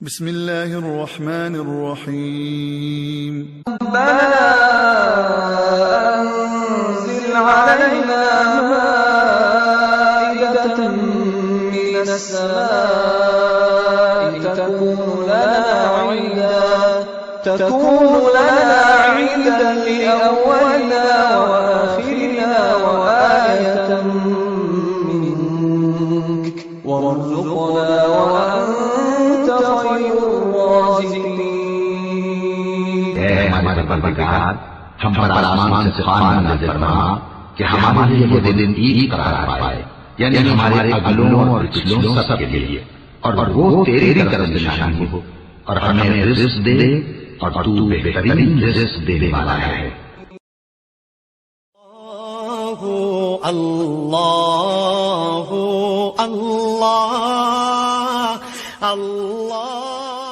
बिस्मिल्लाहिर्रहमानिर्रहीम। रब्बना अंज़िल अलैना माइदतन मिनस समाई तकूनु लना ईदन लिअव्वलिना व आखिरिना व आयतन मिन्क वरज़ुक़ना व अंत खैरुर राज़िक़ीन। हमारे परवरदिगार, हम पर आसमान से खाना नाज़िल फरमा कि हमारे लिए वो दिन ईद करार पाए, यानी हमारे अगलों और पिछलों सब के लिए, और वो तेरी तरफ से निशानी हो, और हमें रिज़्क़ दे, और तू बेहतरीन रिज़्क़ देने वाला है। अल्लाह अल्लाह अल्लाह।